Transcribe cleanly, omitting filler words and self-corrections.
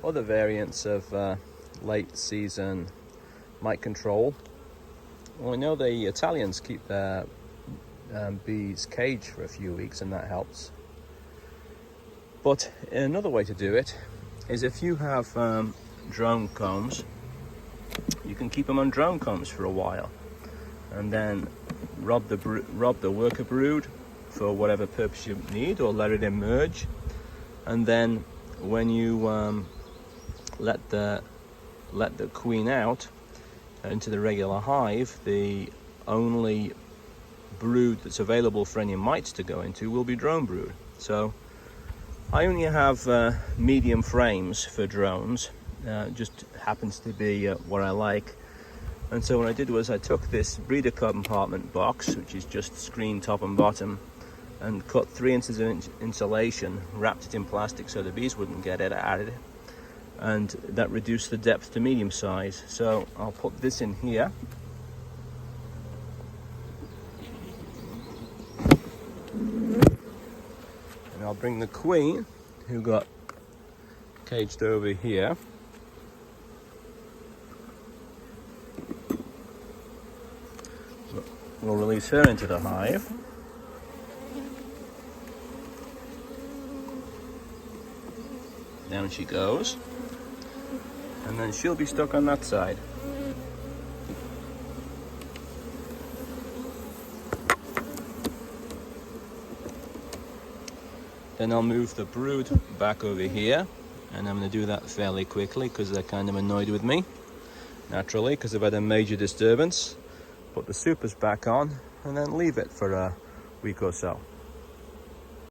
other variants of late season mite control. Well, I know the Italians keep their bees caged for a few weeks, and that helps. But another way to do it is if you have drone combs, you can keep them on drone combs for a while, and then rob the worker brood for whatever purpose you need, or let it emerge. And then when you let the queen out into the regular hive, the only brood that's available for any mites to go into will be drone brood. So I only have medium frames for drones. Just happens to be what I like. And so what I did was I took this breeder compartment box, which is just screen top and bottom, and cut 3 inches of insulation, wrapped it in plastic so the bees wouldn't get it at it, and that reduced the depth to medium size. So I'll put this in here. And I'll bring the queen, who got caged over here. We'll release her into the hive. Down she goes. And then she'll be stuck on that side. Then I'll move the brood back over here, and I'm going to do that fairly quickly because they're kind of annoyed with me, naturally, because I've had a major disturbance. Put the supers back on and then leave it for a week or so.